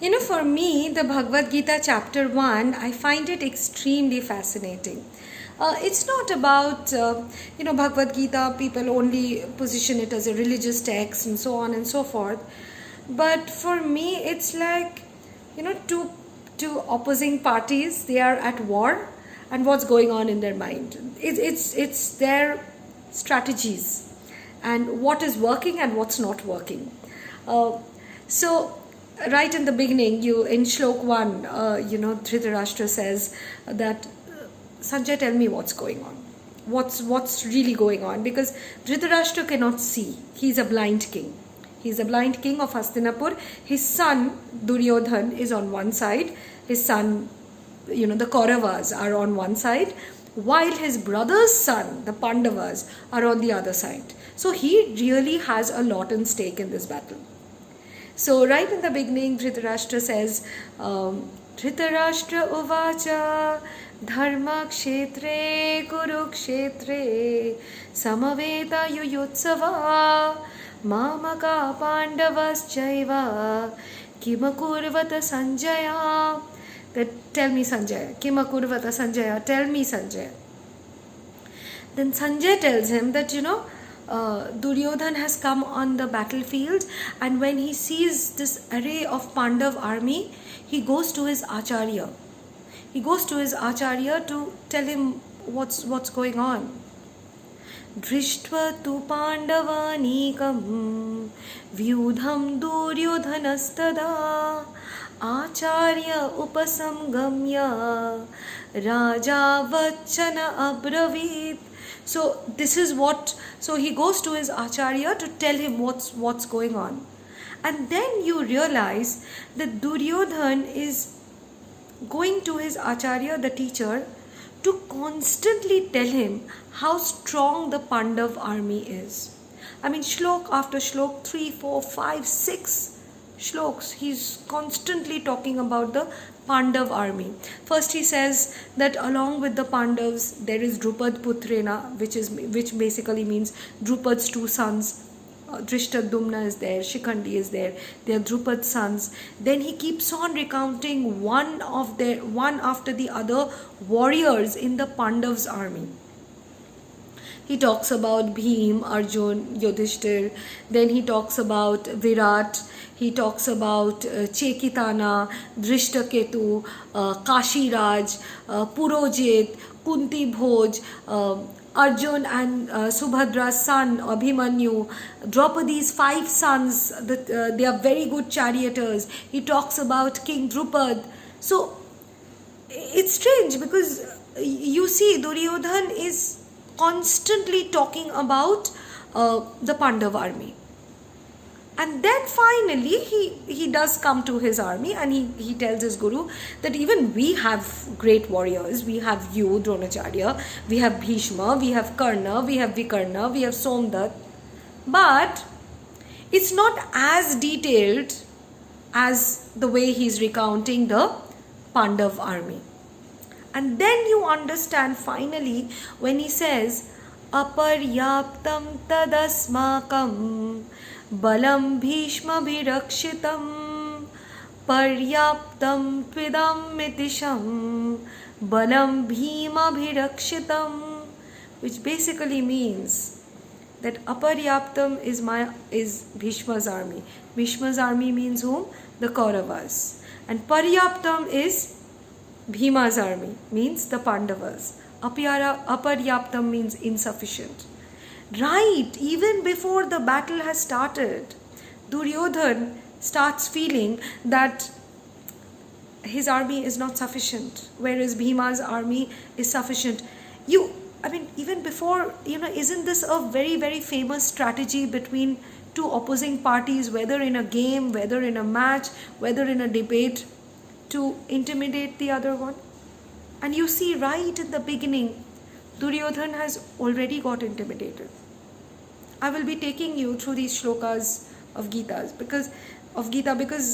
For me, the Bhagavad Gita chapter 1, I find it extremely fascinating. It's not about, Bhagavad Gita, people only position it as a religious text and so on and so forth. But for me, it's like, two opposing parties, they are at war, and what's going on in their mind. It's their strategies and what is working and what's not working. So right in the beginning, in Shlok 1, Dhritarashtra says that, Sanjay, tell me what's going on. What's really going on? Because Dhritarashtra cannot see. He's a blind king. He's a blind king of Hastinapur. His son, Duryodhan, is on one side. His son, the Kauravas are on one side, while his brother's son, the Pandavas, are on the other side. So he really has a lot in stake in this battle. So right in the beginning, Dhritarashtra says, Dhritarashtra uvacha dharma kshetre kurukshetre samaveta yuyutsava mamaka pandavas chaiva kimakurvata sanjaya. Tell me, Sanjaya. Kimakurvata Sanjaya. Tell me, Sanjaya. Then Sanjay tells him that, Duryodhan has come on the battlefield, and when he sees this array of Pandav army, he goes to his Acharya. He goes to his Acharya to tell him what's going on. Drishtva tu Pandavanikam Vyudham Duryodhanastada Acharya upasamgamya Raja Vachana abravit. So this is so he goes to his Acharya to tell him what's going on. And then you realize that Duryodhan is going to his Acharya, the teacher, to constantly tell him how strong the Pandav army is. I mean, shlok after shlok, 3, 4, 5, 6 shloks, he's constantly talking about the Pandav army. First he says that along with the Pandavas there is Drupad Putrena, which basically means Drupad's two sons. Drishtadumna is there, Shikhandi is there, they are Drupad's sons. Then he keeps on recounting one after the other warriors in the Pandav's army. He talks about Bhim, Arjun, Yudhishthir. Then he talks about Virat. He talks about Chekitana, Drishtaketu, Kashiraj, Purojit, Kunti Bhoj, Arjun and Subhadra's son Abhimanyu, Draupadi's 5 sons, they are very good charioteers. He talks about King Drupad. So it's strange because you see Duryodhan is constantly talking about the Pandav army. And then finally he does come to his army, and he tells his guru that even we have great warriors. We have you, Dronacharya, we have Bhishma, we have Karna, we have Vikarna, we have Somdat. But it's not as detailed as the way he's recounting the Pandav army. And then you understand finally when he says, Aparyaptam tadasmakam Balam Bhishma Bhirakshitam Paryaptam Pidam Mitisham Balam Bhima Bhirakshitam, which basically means that Aparyaptam is Bhishma's army. Bhishma's army means whom? The Kauravas. And Paryaptam is Bhima's army, means the Pandavas. Aparyaptam means insufficient. Right, even before the battle has started, Duryodhan starts feeling that his army is not sufficient, whereas Bhima's army is sufficient. Even before, isn't this a very, very famous strategy between two opposing parties, whether in a game, whether in a match, whether in a debate, to intimidate the other one? And you see right in the beginning, Duryodhan has already got intimidated. I will be taking you through these shlokas of Gita because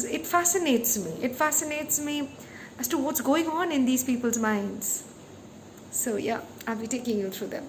it fascinates me. It fascinates me as to what's going on in these people's minds. So yeah, I'll be taking you through them.